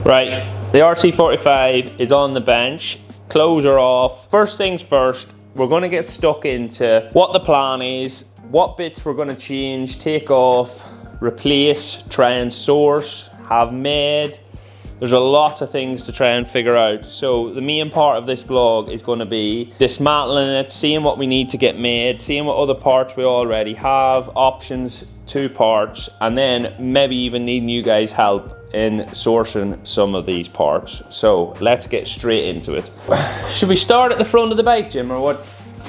Right, the RC45 is on the bench. Clothes are off. First things first, we're going to get stuck into what the plan is, what bits we're going to change, take off, replace, try and source, have made. There's a lot of things to try and figure out. So the main part of this vlog is going to be dismantling it, seeing what we need to get made, seeing what other parts we already have, options to parts, and then maybe even needing you guys' help in sourcing some of these parts. So let's get straight into it. Should we start at the front of the bike, Jim, or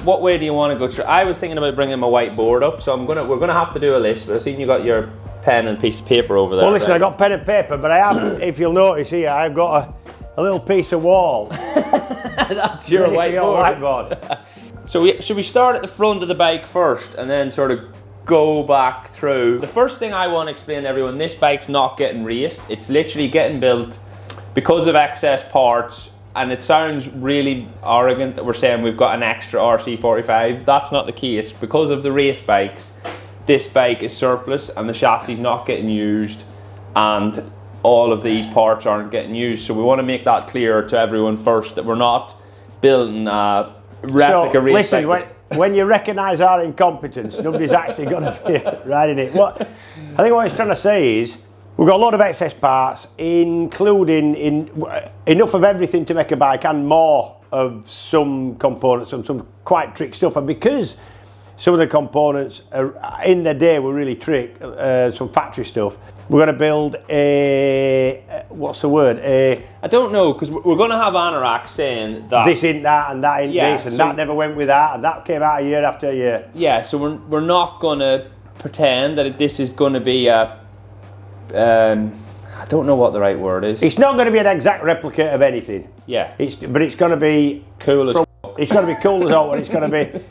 what way do you want to go through? I was thinking about bringing my whiteboard up, so we're gonna have to do a list, but I've seen you got your pen and piece of paper over there. Well, listen, right? I got pen and paper, but I have, if you'll notice here, I've got a little piece of wall. That's your whiteboard. So should we start at the front of the bike first and then sort of go back through? The first thing I want to explain to everyone, this bike's not getting raced. It's literally getting built because of excess parts, and it sounds really arrogant that we're saying we've got an extra RC45. That's not the case. Because of the race bikes, this bike is surplus and the chassis is not getting used, and all of these parts aren't getting used. So we want to make that clear to everyone first, that we're not building a replica race bike. When you recognise our incompetence, nobody's actually going to be riding it. I think what he's trying to say is, we've got a lot of excess parts, including enough of everything to make a bike and more of some components and some quite trick stuff. And because some of the components in the day were really trick, some factory stuff, we're going to build what's the word? I don't know, because we're going to have anoraks saying that this ain't that and that ain't this, and that never went with that, and that came out year after year. Yeah, so we're not going to pretend that this is going to be a I don't know what the right word is. It's not going to be an exact replica of anything. Yeah. But it's going to be cool as it's going to be cool as all, and it's going to be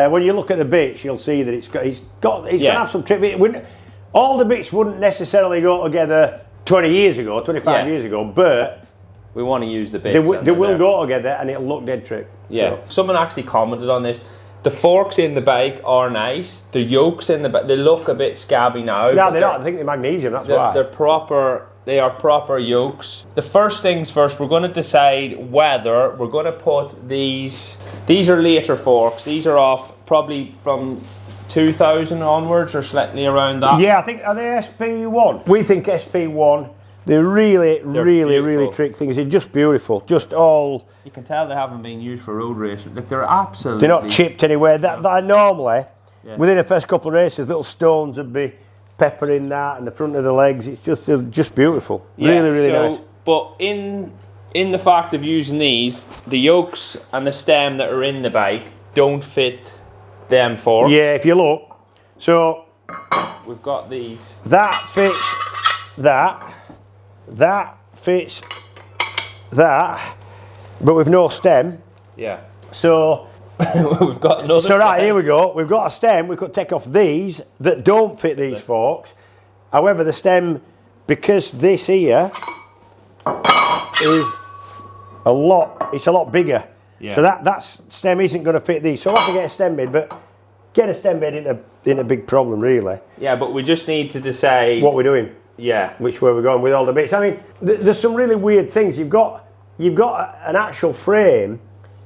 when you look at the bits, you'll see that it's going to have some trick. All the bits wouldn't necessarily go together 20 years ago, 25 years ago, but we want to use the bits. They will go together, and it'll look dead trick. Yeah. So. Someone actually commented on this. The forks in the bike are nice. The yokes in the bike, they look a bit scabby now. No, they're not. I think they're magnesium. That's why. They're proper. They are proper yokes. The first things first, we're going to decide whether we're going to put these. These are later forks. These are off probably from 2000 onwards or slightly around that. Yeah, I think, are they SP1? We think SP1. They're really trick things. They're just beautiful. Just all. You can tell they haven't been used for road racing. Like, they're absolutely. They're not chipped anywhere. That normally, within the first couple of races, little stones would be peppering that and the front of the legs. It's just beautiful. Yeah, really nice. But in the fact of using these, the yokes and the stem that are in the bike don't fit them forks. Yeah, if you look, so we've got these. That fits that. That fits that, but with no stem. Yeah. So we've got another. So right, here we go. We've got a stem. We could take off these that don't fit these forks. However, the stem, because this here is it's a lot bigger. Yeah. So that stem isn't going to fit these. So I'll have to get a stem made, but get a stem made in a big problem, really. Yeah, but we just need to decide what we're doing. Yeah. Which way we're going with all the bits. I mean, there's some really weird things. You've got an actual frame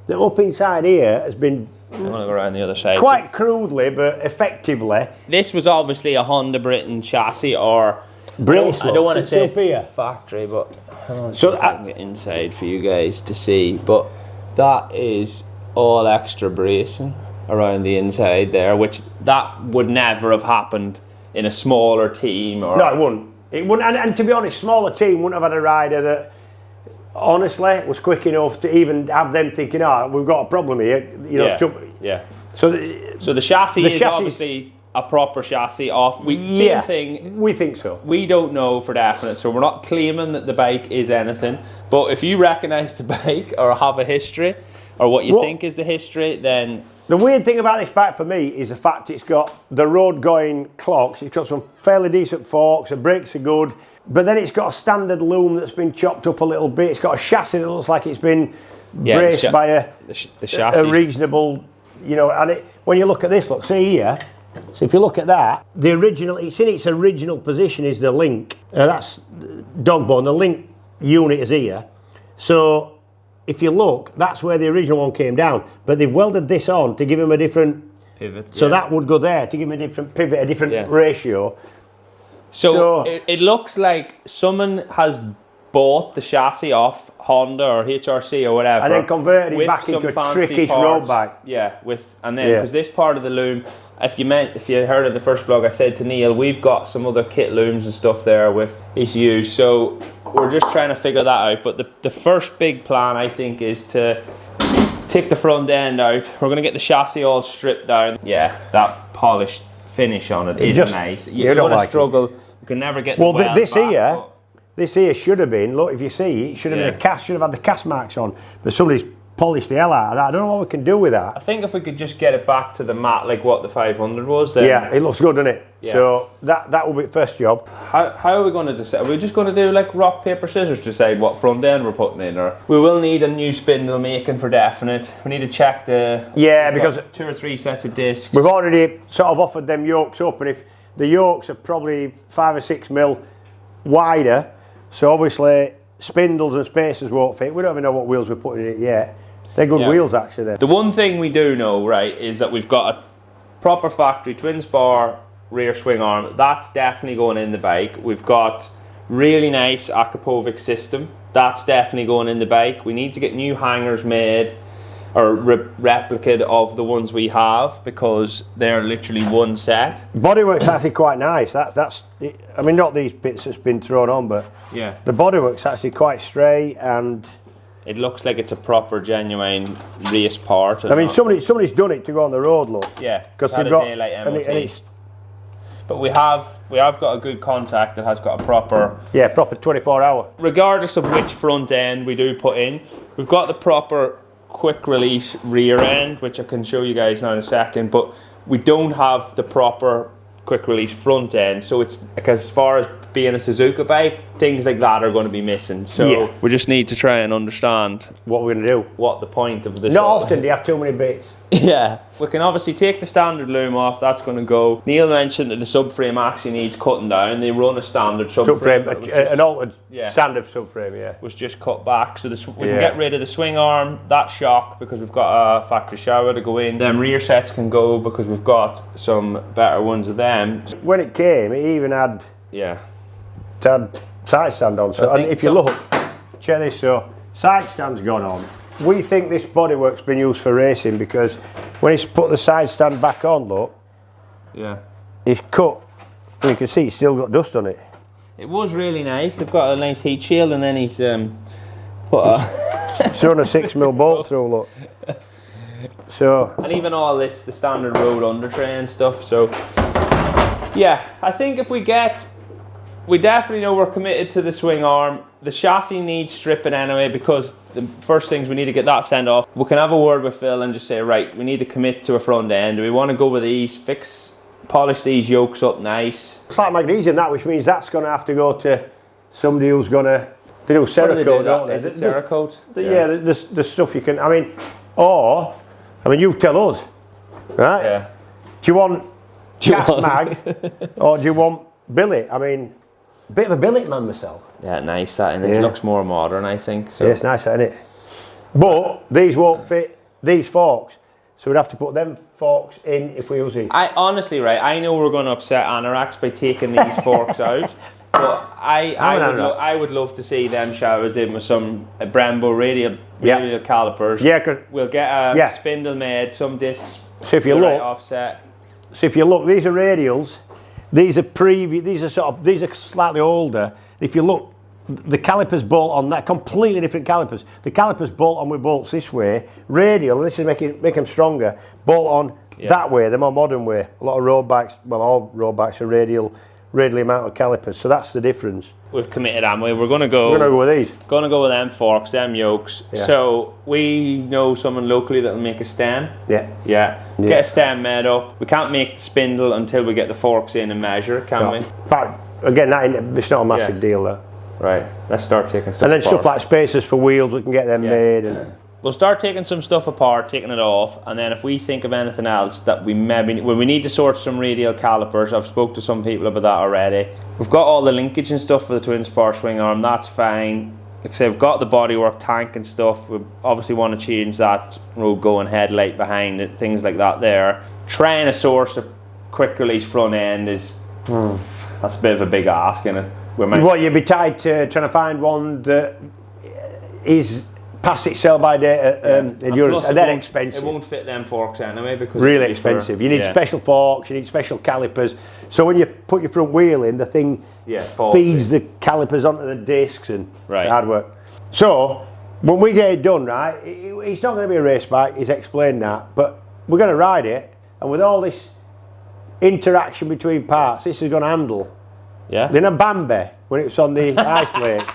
that up inside here has been. I'm going to go around the other side. Quite crudely, but effectively. This was obviously a Honda Britain chassis, or Brilliant. I don't want to say factory, but so I can get inside for you guys to see. But that is all extra bracing around the inside there, which that would never have happened in a smaller team. Or no, it wouldn't. It wouldn't. And to be honest, smaller team wouldn't have had a rider that honestly was quick enough to even have them thinking, we've got a problem here. You know. Yeah. So the chassis is obviously a proper chassis off. Same thing. We think so. We don't know for definite, so we're not claiming that the bike is anything. But if you recognise the bike or have a history, or what you think is the history, then. The weird thing about this bike for me is the fact it's got the road-going clocks. It's got some fairly decent forks. The brakes are good. But then it's got a standard loom that's been chopped up a little bit. It's got a chassis that looks like it's been braced by a reasonable, you know. And when you look at this, look, see here. So if you look at that, the original, it's in its original position is the link. That's dog bone. The link unit is here. So if you look, that's where the original one came down. But they've welded this on to give him a different pivot. So that would go there to give him a different pivot, a different ratio. So it looks like someone has bought the chassis off Honda or HRC or whatever, and then converted it back into a trickish road bike. Yeah, because this part of the loom, if you heard of the first vlog, I said to Neil, we've got some other kit looms and stuff there with ECU, so we're just trying to figure that out. But the first big plan, I think, is to take the front end out. We're going to get the chassis all stripped down. Yeah, that polished finish on it is nice. You're going to struggle. You can never get the weld back, This here should have been, look, if you see, it should have been a cast, should have had the cast marks on, but somebody's polished the hell out of that. I don't know what we can do with that. I think if we could just get it back to the mat like what the 500 was, then... Yeah, it looks good, doesn't it? Yeah. So that will be the first job. How are we going to decide? Are we just going to do like rock, paper, scissors to decide what front end we're putting in? Or we will need a new spindle making for definite. We need to check the... Yeah, because 2 or 3 sets of discs. We've already sort of offered them yokes up, and if the yokes are probably 5 or 6 mil wider, so obviously spindles and spacers won't fit. We don't even know what wheels we're putting in it yet. They're good wheels actually. Then. The one thing we do know, right, is that we've got a proper factory twin spar rear swing arm. That's definitely going in the bike. We've got really nice Akapovic system. That's definitely going in the bike. We need to get new hangers made or replicated of the ones we have, because they're literally one set. Bodywork's actually quite nice. That's I mean, not these bits that's been thrown on, but yeah, the bodywork's actually quite straight, and it looks like it's a proper genuine race part. I mean, somebody's done it to go on the road, look. Yeah, because they've got but we have got a good contact that has got a proper 24-hour. Regardless of which front end we do put in, we've got the proper quick release rear end, which I can show you guys now in a second, but we don't have the proper quick release front end, so it's like, as far as being a Suzuka bike, things like that are going to be missing, so we just need to try and understand what we're going to do, what the point of this. Not often do you have too many bits. Yeah, we can obviously take the standard loom off, that's going to go. Neil mentioned that the subframe actually needs cutting down. They run a standard subframe, an altered standard subframe, was just cut back, so we can get rid of the swing arm, that shock, because we've got a factory shower to go in. Them rear sets can go because we've got some better ones of them. When it came, it even had side stand on, so and if you look, check this, so side stand's gone on. We think this bodywork's been used for racing, because when he's put the side stand back on, look, he's cut, and you can see he's still got dust on it. It was really nice. They've got a nice heat shield, and then he's put a 6 mil bolt through, look. So, and even all this, the standard road under tray and stuff. So yeah, I think if we definitely know we're committed to the swing arm. The chassis needs stripping anyway, because the first things we need to get that sent off. We can have a word with Phil and just say, right, we need to commit to a front end. Do we want to go with these, polish these yokes up nice? It's like magnesium, that, which means that's going to have to go to somebody who's going to do Cerakote, don't they? Is it Cerakote? Yeah, the stuff you can, I mean, you tell us, right? Yeah. Do you want gas mag, or do you want billet? I mean, a bit of a billet man myself. Yeah, nice that, and it looks more modern, I think. So. Yeah, it's nice, isn't it? But these won't fit these forks, so we'd have to put them forks in if we use these. I know we're going to upset Anoraks by taking these forks out, but I would love to see them showers in with some Brembo radial calipers. Yeah, we'll get a spindle made, some discs. So if you look, offset. So if you look, these are radials. These are slightly older. If you look, the calipers bolt on that, completely different calipers. The calipers bolt on with bolts this way. Radial, and this is make them stronger, bolt on that way, the more modern way. A lot of road bikes, well, all road bikes are radially mounted calipers, so that's the difference. We've committed, haven't we? We're going to go with these. Going to go with them forks, them yokes. Yeah. So we know someone locally that'll make a stem. Yeah. Get a stem made up. We can't make the spindle until we get the forks in and measure, can we? But again, it's not a massive deal, though. Right. Let's start taking stuff. And then apart. Stuff like spacers for wheels, we can get them made. And we'll start taking some stuff apart, taking it off, and then if we think of anything else that we maybe, when we need to sort some radial calipers, I've spoke to some people about that already. We've got all the linkage and stuff for the twin spar swing arm, that's fine. like I say, we've got the bodywork, tank and stuff. We obviously want to change that road going headlight behind it, things like that there. Trying to source a quick release front end is, that's a bit of a big ask, isn't it? What, you'd be tied to trying to find one that is past its sell-by date endurance, and they're expensive. It won't fit them forks anyway because really expensive. You need special forks, you need special calipers. So when you put your front wheel in, the thing feeds the calipers onto the discs and hard work. So when we get it done, right, it's not going to be a race bike. He's explained that, but we're going to ride it, and with all this interaction between parts, this is going to handle. Yeah. Then a Bambi when it's on the ice lake.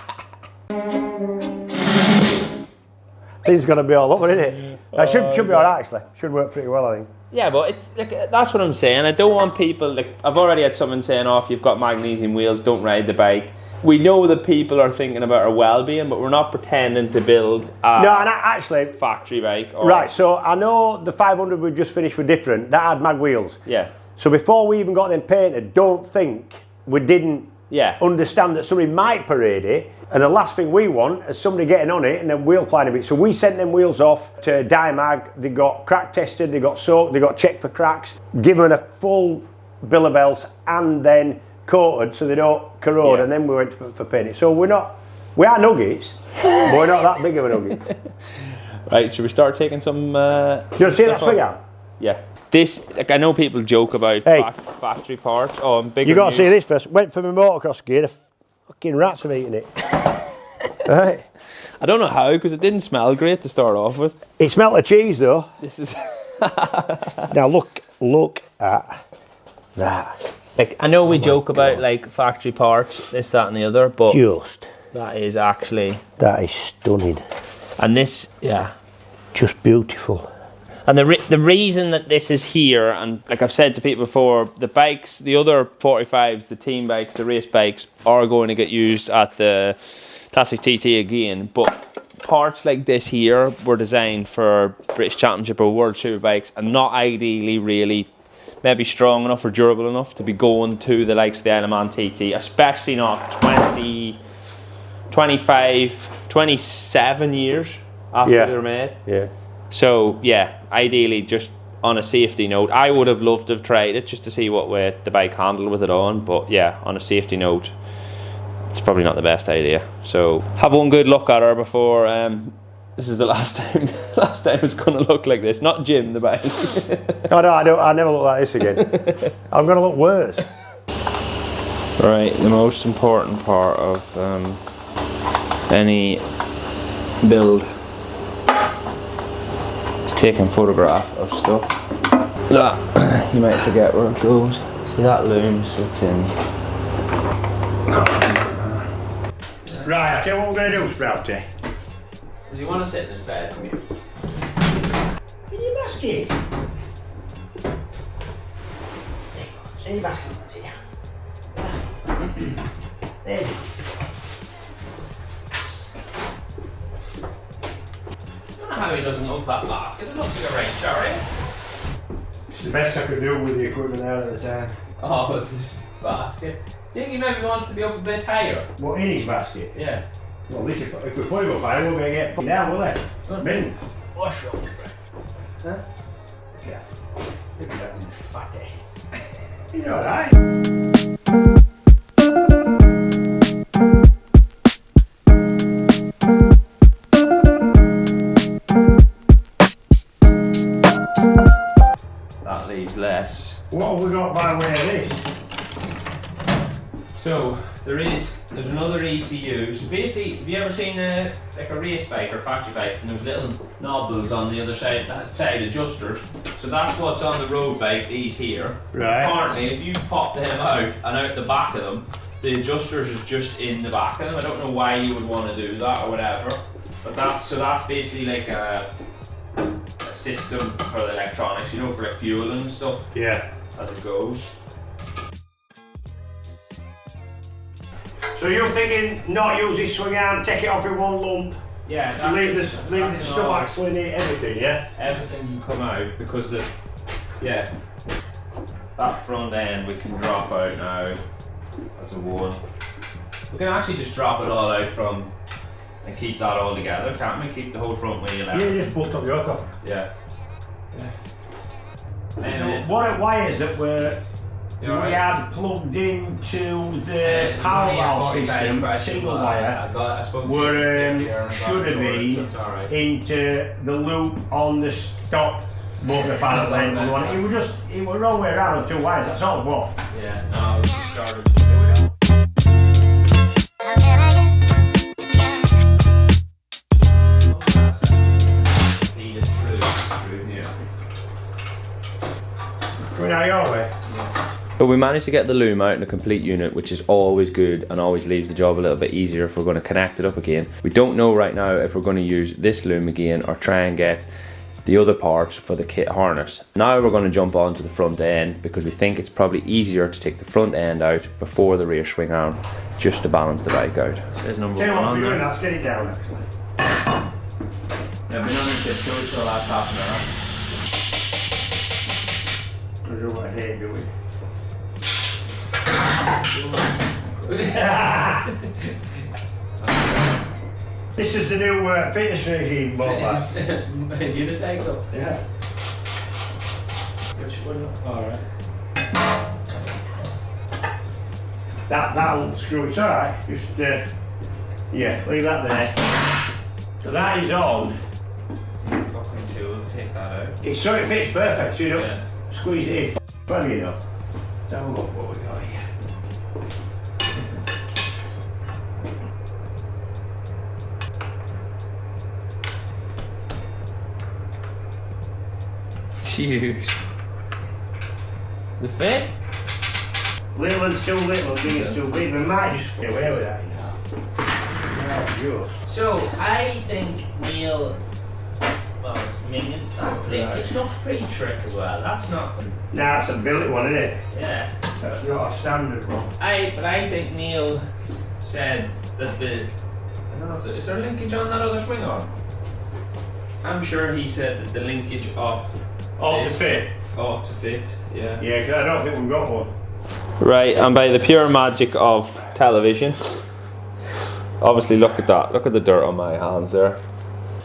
Thing's going to be all over, isn't it? That should be alright actually. Should work pretty well, I think. Yeah, but it's like, that's what I'm saying. I don't want people, like, I've already had someone saying, oh, if you've got magnesium wheels, don't ride the bike. We know that people are thinking about our well-being, but we're not pretending to build a factory bike. Right, so I know the 500 we just finished were different. That had mag wheels. Yeah. So before we even got them painted, don't think we didn't understand that somebody might parade it, and the last thing we want is somebody getting on it and then wheel flying a bit. So we sent them wheels off to Dimag. They got crack tested, they got soaked, they got checked for cracks, given a full bill of health, and then coated so they don't corrode, and then we went for painting. So we are nuggets, but we're not that big of a nugget. Right, should we start taking some Do you want to see that swing out? Yeah. This, like, I know people joke about factory parts. Oh, I'm bigger. You got to see this first. Went for my motocross gear. The fucking rats have eaten it. Right. I don't know how, because it didn't smell great to start off with. It smelled of cheese though. This is. Now look at that. Like, I know we joke about like factory parts, this, that, and the other, but that is actually. That is stunning. And this, just beautiful. And the reason that this is here, and like I've said to people before, the bikes, the other 45s, the team bikes, the race bikes, are going to get used at the Classic TT again, but parts like this here were designed for British Championship or World Superbikes, and not ideally really maybe strong enough or durable enough to be going to the likes of the Isle of Man TT, especially not 20, 25, 27 years after they were made. Yeah. So yeah, ideally just on a safety note, I would have loved to have tried it just to see what way the bike handled with it on, but yeah, on a safety note, it's probably not the best idea. So have one good look at her before this is the last time it's going to look like this. Not Jim, the bike. Oh no, I never look like this again. I'm going to look worse. Right, the most important part of any build is taking photograph of stuff. That you might forget where it goes. See that loom sits in. Right, I tell you what we're going to do, Sprouty. Does he want to sit in his bed? Can you mask it? See your basket, see ya. There you go. I don't know how he doesn't love that basket. It looks like a rain chariot. It's the best I could do with the equipment out at the time. Oh, this basket. Do you think he maybe wants to be up a bit higher? What, in his basket? Yeah. Well, at least if we put him up high, we're going to get down, will they? Min. What's wrong with it? Huh? Yeah. Look at that fatty. He's alright. That leaves less. What have we got by way of this? So there's another ECU. So basically, have you ever seen like a race bike or factory bike, and there's little knobbles on the other side, that side adjusters? So that's what's on the road bike, these here. Right. Apparently, if you pop them out and out the back of them, the adjusters is just in the back of them. I don't know why you would want to do that or whatever, but that's basically like a system for the electronics, you know, for like fuel and stuff. Yeah. As it goes. So you're thinking not use this swing arm, take it off in one lump? Yeah. Leave the stomach axle in it, everything, yeah? Everything can come out because that front end we can drop out now as a one. We can actually just drop it all out from and keep that all together, can't we? Keep the whole front wheel out. Yeah, just bolt up the yoke off. Yeah. What it wires that were we right. had plugged into the power valve system, single wire, should have been into the loop on the stop motor panel end. It was wrong way around with 2 wires, that's all it was. Yeah, no, we started. Coming out your way. But we managed to get the loom out in a complete unit, which is always good and always leaves the job a little bit easier if we're going to connect it up again. We don't know right now if we're going to use this loom again or try and get the other parts for the kit harness. Now we're going to jump onto the front end because we think it's probably easier to take the front end out before the rear swing arm, just to balance the bike out. There's number Tell you one what on we're there. doing, let's get it down actually. Yeah, I've been on the tiptoes for the last half an hour. I don't know what I hate doing. This is the new fitness regime, Boba. Unicycle? Yeah. Which one? Alright. That'll screw it. It's alright. Just yeah, leave that there. So that is on. Fucking tool to take that out. It's so it fits perfect. So you don't squeeze it in. Plenty enough. Let's have a look what we got here. Huge. The fit? Little one's too little, big is too big. We might just get away with that, you know. Just. So, I think Neil, well, minging that linkage not pretty trick as well. That's not fun. Nah, it's a billet one, isn't it? Yeah. That's not a standard one. But I think Neil said that I don't know if is there linkage on that other swing arm? I'm sure he said that the linkage off All to fit. ought to fit, yeah. Yeah, because I don't think we've got one. Right, and by the pure magic of television, obviously look at that, look at the dirt on my hands there.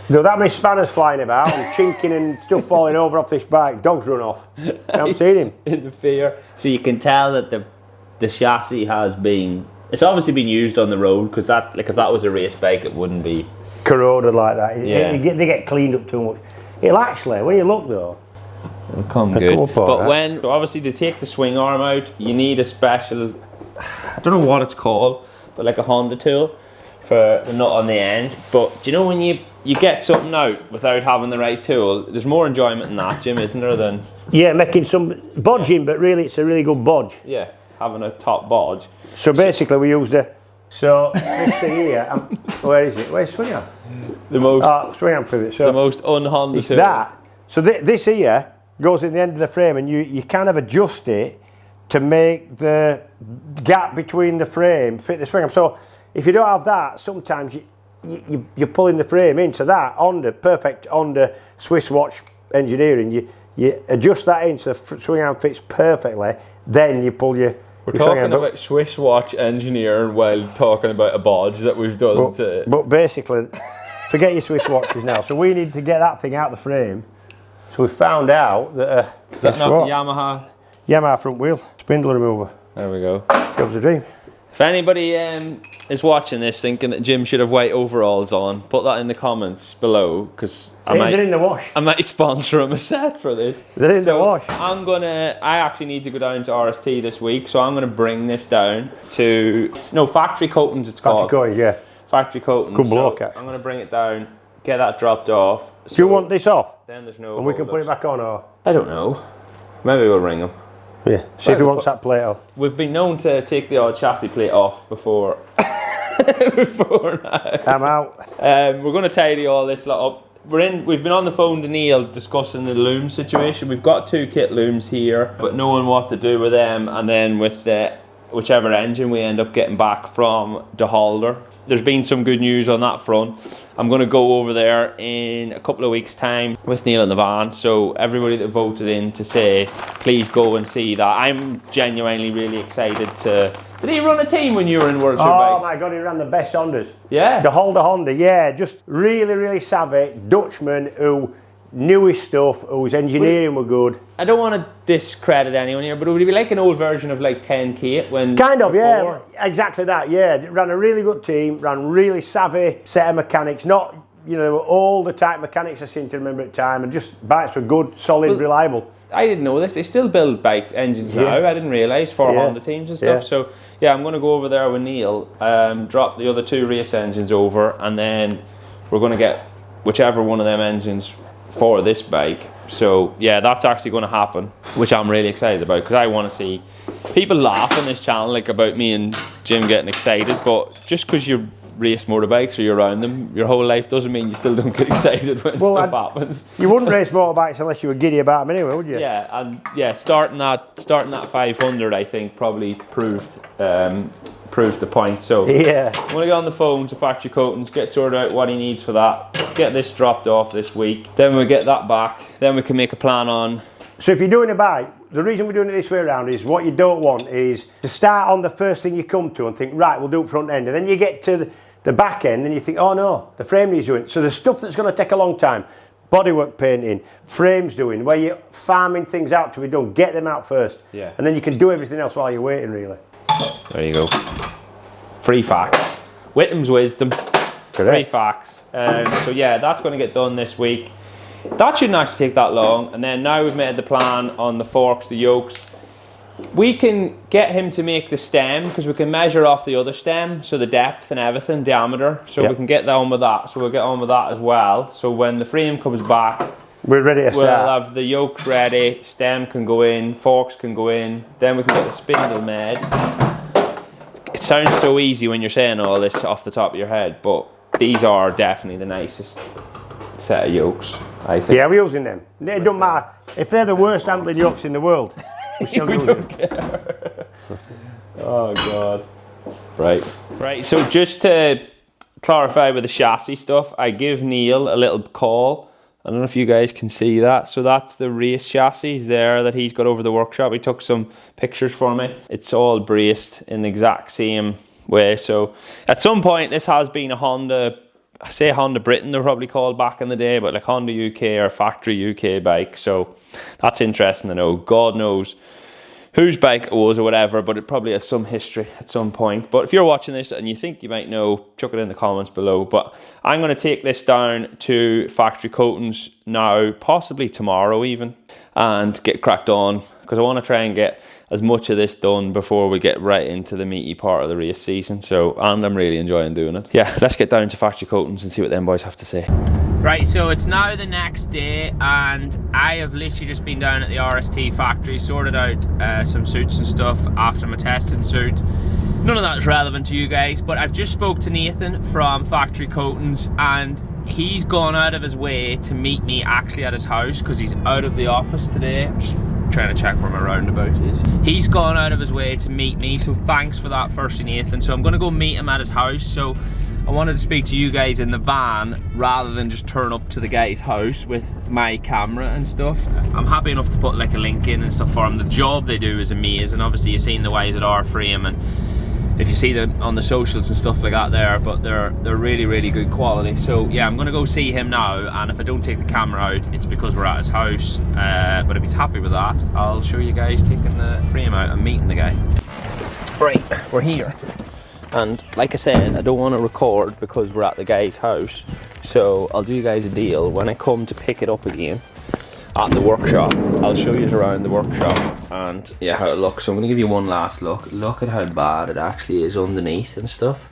There's that many spanners flying about and chinking and stuff falling over off this bike. Dogs run off. I haven't seen him. In the fear. So you can tell that the chassis has been, it's obviously been used on the road, because that, like if that was a race bike it wouldn't be corroded like that. Yeah. They get cleaned up too much. It'll actually, when you look though, it'll come it'll good. come up all But right. so obviously to take the swing arm out, you need a special, I don't know what it's called, but like a Honda tool for the nut on the end. But do you know when you get something out without having the right tool, there's more enjoyment in that, Jim, isn't there, than yeah, making some bodging, but really it's a really good bodge. yeah, having a top bodge. So basically we used this thing here, where is it? Where's swing arm? The most Swing arm pivot. So the most un-Honda it's tool. that. So this here goes in the end of the frame, and you kind of adjust it to make the gap between the frame fit the swing arm. So if you don't have that, sometimes you're pulling the frame into that perfect Honda Swiss watch engineering. You adjust that in so the swing arm fits perfectly. Then you pull your. We're talking about Swiss watch engineering while talking about a bodge that we've done But basically, forget your Swiss watches now. So we need to get that thing out of the frame. So we found out that is that not the Yamaha front wheel spindle remover. There we go. Job's a dream. If anybody is watching this thinking that Jim should have white overalls on, put that in the comments below, because They're in the wash. I might sponsor him a set for this. They're in the wash. I actually need to go down to RST this week, so I'm gonna bring this down to factory coatings. It's called Factory coatings, yeah. Factory coatings. Good bloke, actually. I'm gonna bring it down, get that dropped off. Do you want this off? Then there's no. And we can put it back on, or I don't know. Maybe we'll ring him. yeah. See if he wants that plate off. We've been known to take the odd chassis plate off before. Before now. I'm out. We're going to tidy all this lot up. We've been on the phone to Neil discussing the loom situation. We've got 2 kit looms here, but knowing what to do with them, and then with whichever engine we end up getting back from De Halder. There's been some good news on that front. I'm going to go over there in a couple of weeks' time with Neil in the van. So everybody that voted in to say, please go and see that. I'm genuinely really excited to Did he run a team when you were in World Oh Superbikes? my God, he ran the best Hondas. Yeah. The Holder Honda, yeah, just really, really savvy Dutchman who knew his stuff, whose engineering were good. I don't want to discredit anyone here, but it would be like an old version of like 10K when... Kind of, before. yeah, exactly that, yeah. Ran a really good team, ran really savvy set of mechanics, not, you know, all the type mechanics I seem to remember at the time, and just bikes were good, solid, reliable. I didn't know this. They still build bike engines now. I didn't realise for Honda teams and stuff. So yeah, I'm going to go over there with Neil, drop the other 2 race engines over, and then we're going to get whichever one of them engines for this bike. So yeah, that's actually going to happen, which I'm really excited about, because I want to see people laugh on this channel like about me and Jim getting excited, but just because you race motorbikes or you're around them your whole life doesn't mean you still don't get excited when stuff happens. You wouldn't race motorbikes unless you were giddy about them anyway, would you? Yeah, and yeah, starting that 500 I think probably proved the point. So yeah, I'm gonna get on the phone to Factory Coatings, get sorted out what he needs for that, get this dropped off this week, then we get that back, then we can make a plan on. So if you're doing a bike, the reason we're doing it this way around is what you don't want is to start on the first thing you come to and think, right, we'll do it front end, and then you get to the back end and you think, oh no, the frame needs doing. So the stuff that's going to take a long time, bodywork painting, frames doing, where you're farming things out to be done, get them out first. Yeah. And then you can do everything else while you're waiting, really. There you go. Free facts. Whittam's wisdom. Correct. Free facts. So yeah, that's going to get done this week. That shouldn't actually take that long. And then now we've made the plan on the forks, the yokes. We can get him to make the stem, because we can measure off the other stem, so the depth and everything, diameter. So we can get on with that. So we'll get on with that as well. So when the frame comes back, we're ready to start. We'll have the yokes ready, stem can go in, forks can go in, then we can get the spindle made. It sounds so easy when you're saying all this off the top of your head, but these are definitely the nicest set of yokes, I think. Yeah, we're using them. It doesn't matter. If they're the worst handling yokes in the world, we don't care. Oh God. Right, so just to clarify with the chassis stuff, I give Neil a little call. I don't know if you guys can see that. So that's the race chassis there that he's got over the workshop. He took some pictures for me. It's all braced in the exact same way. So at some point this has been a Honda, I say Honda Britain they're probably called back in the day, but like Honda UK or factory UK bike. So that's interesting to know. God knows whose bike it was or whatever, but it probably has some history at some point. But if you're watching this and you think you might know, chuck it in the comments below. But I'm going to take this down to Factory Coatings now, possibly tomorrow even, and get cracked on, because I want to try and get as much of this done before we get right into the meaty part of the race season. So, and I'm really enjoying doing it. Yeah, let's get down to Factory Coatings and see what them boys have to say. Right, so it's now the next day and I have literally just been down at the RST factory, sorted out some suits and stuff after my testing suit. None of that is relevant to you guys, but I've just spoke to Nathan from Factory Coatings and he's gone out of his way to meet me actually at his house because he's out of the office today. I'm just trying to check where my roundabout is. He's gone out of his way to meet me, so thanks for that firstly, Nathan. So I'm going to go meet him at his house. So I wanted to speak to you guys in the van rather than just turn up to the guy's house with my camera and stuff. I'm happy enough to put like a link in and stuff for him. The job they do is amazing. Obviously you've seen the YZR frame and if you see them on the socials and stuff like that there, but they're really, really good quality. So yeah, I'm gonna go see him now, and if I don't take the camera out, it's because we're at his house. But if he's happy with that, I'll show you guys taking the frame out and meeting the guy. Right, we're here. And like I said, I don't want to record because we're at the guy's house. So I'll do you guys a deal. When I come to pick it up again at the workshop, I'll show you around the workshop and yeah, how it looks. So I'm going to give you one last look. Look at how bad it actually is underneath and stuff.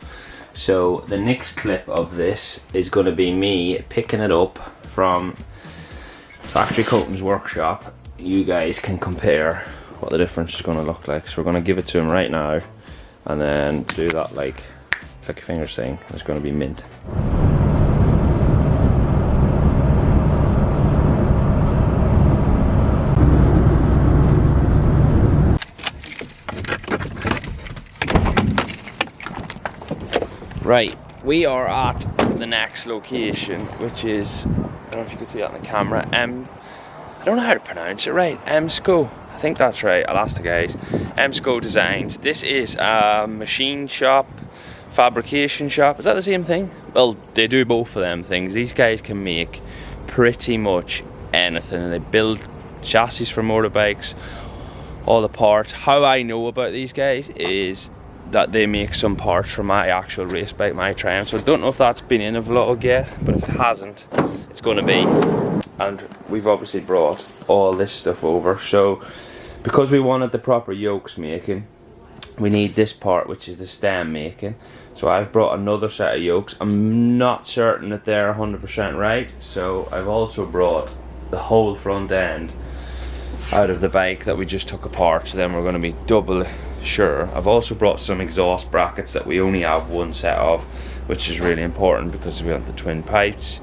So the next clip of this is going to be me picking it up from Factory Coatings workshop. You guys can compare what the difference is going to look like. So we're going to give it to him right now and then do that like click your fingers thing. It's going to be mint. Right, we are at the next location, which is, I don't know if you can see that on the camera, I don't know how to pronounce it right, Emesco, I I think that's right, I'll ask the guys. Emesco Designs. This is a machine shop, fabrication shop. Is that the same thing? Well, they do both of them things. These guys can make pretty much anything, and they build chassis for motorbikes, all the parts. How I know about these guys is that they make some parts for my actual race bike, my Triumph. So I don't know if that's been in a vlog yet, but if it hasn't, it's going to be. And we've obviously brought all this stuff over. So because we wanted the proper yokes making, we need this part, which is the stem making. So I've brought another set of yokes. I'm not certain that they're 100% right, so I've also brought the whole front end out of the bike that we just took apart, so then we're going to be double sure. I've also brought some exhaust brackets that we only have one set of, which is really important because we want the twin pipes.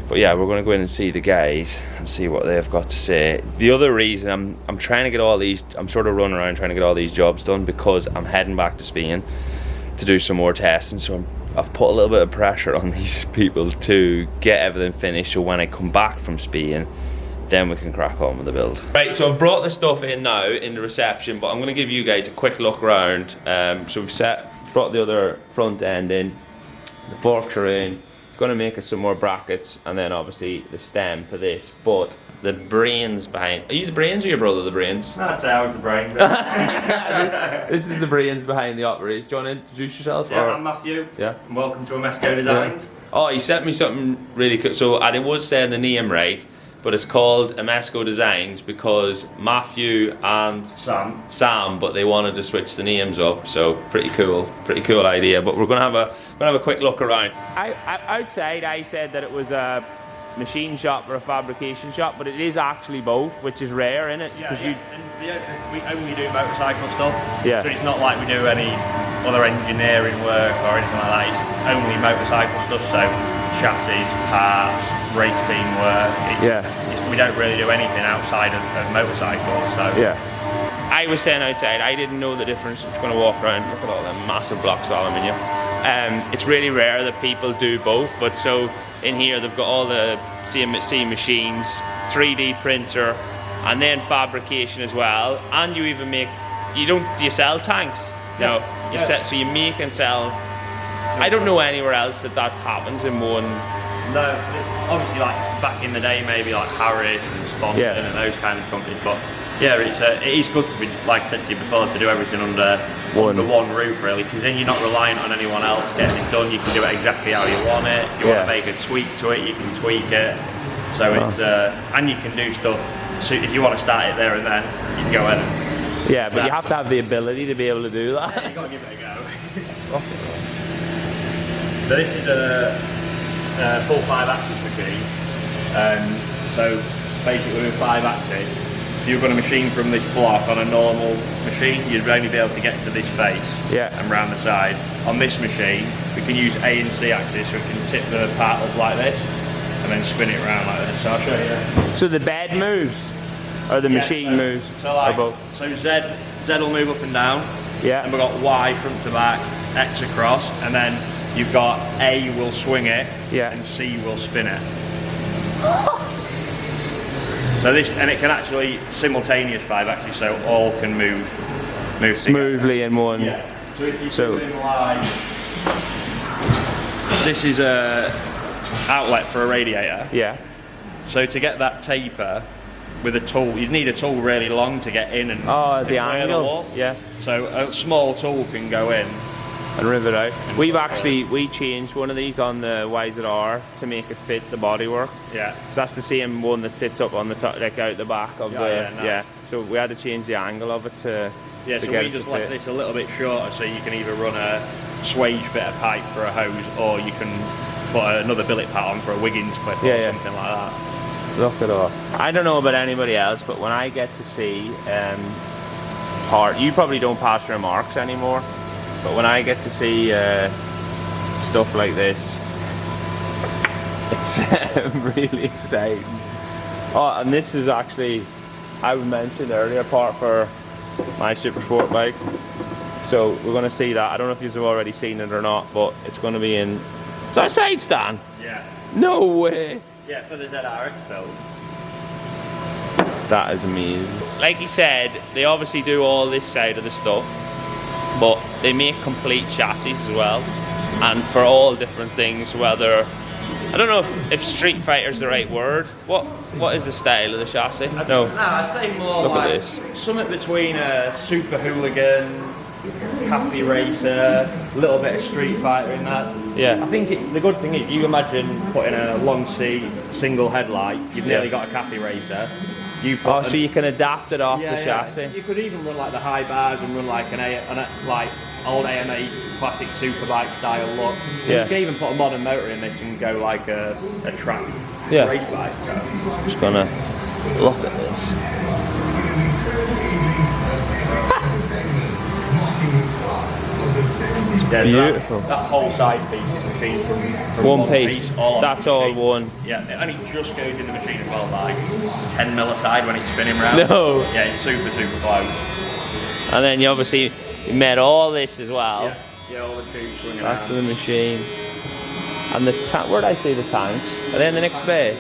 But yeah, we're going to go in and see the guys and see what they've got to say. The other reason I'm trying to get all these, I'm sort of running around trying to get all these jobs done because I'm heading back to Spain to do some more testing. So I've put a little bit of pressure on these people to get everything finished, so when I come back from Spain, then we can crack on with the build. Right, so I've brought the stuff in now in the reception, but I'm going to give you guys a quick look around. So we've brought the other front end in, the forks are in, going to make us some more brackets, and then obviously the stem for this. But the brains behind, are you the brains or your brother the brains? No, I'd say I was the brains. This is the brains behind the operation. Do you want to introduce yourself? Yeah, or? I'm Matthew. Yeah. And welcome to Emesco Designs. Oh, he sent me something really cool. So I was saying the name right, but it's called Emesco Designs because Matthew and Sam, but they wanted to switch the names up. So pretty cool idea. But we're gonna have a quick look around. Outside, I said that it was a machine shop or a fabrication shop, but it is actually both, which is rare, isn't it? Yeah, yeah. And we only do motorcycle stuff. Yeah. So it's not like we do any other engineering work or anything like that. It's only motorcycle stuff. So chassis, parts, race team work. We don't really do anything outside of motorcycles. So yeah. I was saying outside, I didn't know the difference. I'm just going to walk around, look at all them massive blocks of aluminium. It's really rare that people do both, but so in here they've got all the CNC machines, 3D printer, and then fabrication as well. And you even make, do you sell tanks? No, so you make and sell. I don't know anywhere else that happens in one. No, obviously like back in the day, maybe like Harris and Sponson and those kind of companies, but yeah, it is good to be, like I said to you before, to do everything under one roof really, because then you're not reliant on anyone else getting it done. You can do it exactly how you want it. If you want to make a tweak to it, you can tweak it. So it's and you can do stuff. So if you want to start it there and then, you can go ahead and but you have to have the ability to be able to do that. Yeah, you got to give it a go. So this is a full 5-axis machine. So basically with 5 axes, if you're going to machine from this block on a normal machine, you'd only be able to get to this face and round the side. On this machine, we can use A and C axis, so we can tip the part up like this and then spin it around like this. So I'll show you. So the bed moves, or the machine moves, or both? So Z will move up and down. Yeah. And we've got Y front to back, X across, and then you've got A will swing it, and C will spin it. So this, and it can actually simultaneous 5 axis, so all can move smoothly together. In one. Yeah. So if you spin like, this is a outlet for a radiator. Yeah. So to get that taper with a tool, you'd need a tool really long to get in and the angle. Yeah. So a small tool can go in and rip it out. We changed one of these on the YZR to make it fit the bodywork. Yeah. So that's the same one that sits up on the top, like out the back of So we had to change the angle of it to so we just left this a little bit shorter, so you can either run a swage bit of pipe for a hose, or you can put another billet pad on for a Wiggins clip or something like that. Look at all. I don't know about anybody else, but when I get to see you probably don't pass your marks anymore, but when I get to see stuff like this, it's really exciting. Oh, and this is actually, I mentioned earlier, part for my super sport bike. So we're going to see that. I don't know if you've already seen it or not, but it's going to be in. Is that a side stand? Yeah. No way. Yeah, for the ZRX build. That is amazing. like he said, they obviously do all this side of the stuff, but they make complete chassis as well, and for all different things, whether, I don't know if Street Fighter is the right word. What is the style of the chassis? No, I'd say more look like at this. something between a Super Hooligan, Cafe Racer, a little bit of Street Fighter in that. Yeah. I think the good thing is, you imagine putting a long seat, single headlight, you've nearly got a Cafe Racer. You put So you can adapt it off yeah, the chassis. You could even run like the high bars and run like like old AMA classic superbike style look. Yeah. You can even put a modern motor in this and go like a track Yeah. race bike. Just gonna look at this. Yeah, Beautiful. That whole side piece is machined from One piece. all on That's the all machine. one. Yeah, it only just goes in the machine as well, like 10 mil aside when it's spinning round. No. Yeah, it's super close. And then you obviously made all this as well. Yeah, all the tubes swinging Back to around. the machine. And the where'd I see the tanks? Are they in the next bay?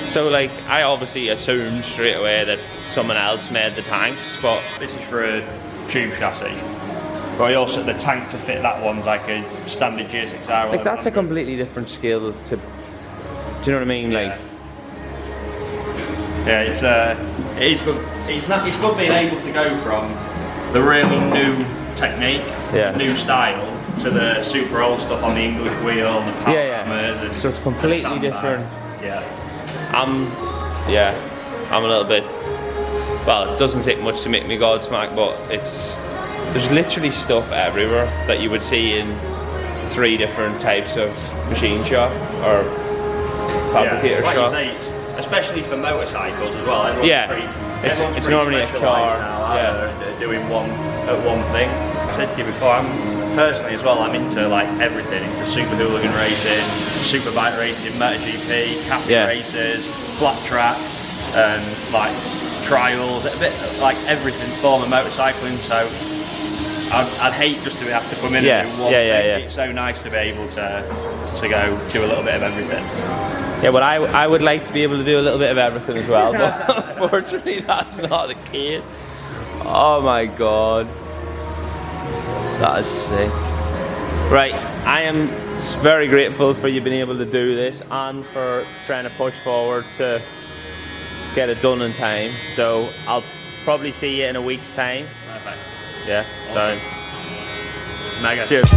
So like, I obviously assumed straight away that someone else made the tanks, but This is for a tube chassis. But I also, the tank to fit that one's like a standard G6R. like that's a completely different skill to, do you know what I mean? Like, Yeah, it is good. It's good being able to go from the really new technique, Yeah. new style, to the super old stuff on the English wheel and the power hammers. And So it's completely the sandbag. different. Yeah. I'm a little bit, well, it doesn't take much to make me Godsmack, but there's literally stuff everywhere that you would see in 3 different types of machine shop or fabricator like shop. you say, especially for motorcycles as well. Everyone's Yeah. It's everyone's normally a specialised car, now, aren't yeah. they, doing one thing. I said to you before, I'm personally as well, I'm into like everything, into super hooligan racing, super bike racing, MotoGP, cafe Yeah. races, flat track, like trials, a bit like everything form of motorcycling. So I'd hate just to have to come in Yeah, and do one yeah, thing. yeah, yeah. It's so nice to be able to go do a little bit of everything. Yeah, but I would like to be able to do a little bit of everything as well, but unfortunately that's not the case. Oh my god. That is sick. Right, I am very grateful for you being able to do this and for trying to push forward to get it done in time. So I'll probably see you in a week's time. Perfect. Yeah, so Mega. cheers.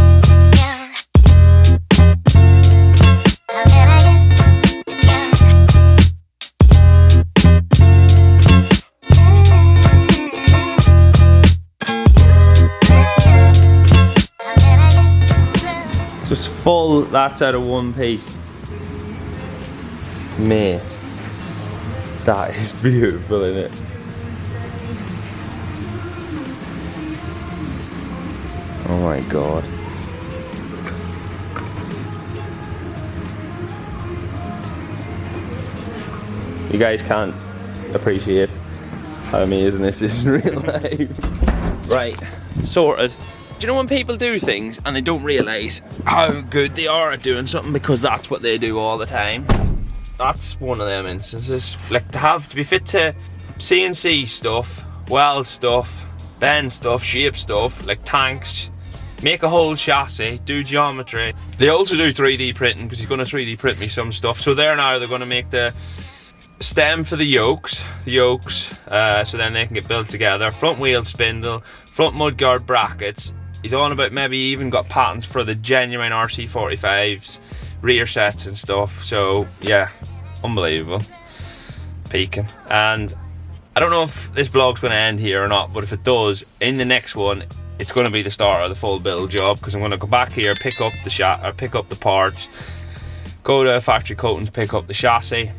So it's full, that's out of one piece. Mate, that is beautiful, isn't it? Oh my god. You guys can't appreciate how amazing this is in real life. Right, sorted. Do you know when people do things and they don't realise how good they are at doing something because that's what they do all the time? That's one of them instances. Like to be fit to CNC stuff, weld stuff, bend stuff, shape stuff, like tanks, make a whole chassis, do geometry. They also do 3D printing because he's going to 3D print me some stuff. So they're going to make the stem for the yokes, so then they can get built together. Front wheel spindle, front mudguard brackets. He's on about maybe even got patents for the genuine RC45s, rear sets and stuff. So yeah, unbelievable. Peaking. And I don't know if this vlog's going to end here or not, but if it does, in the next one, it's going to be the start of the full build job because I'm going to come back here, pick up the parts, go to factory coatings, pick up the chassis,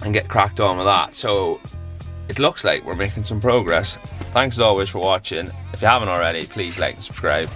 and get cracked on with that. So it looks like we're making some progress. Thanks as always for watching. If you haven't already, please like and subscribe.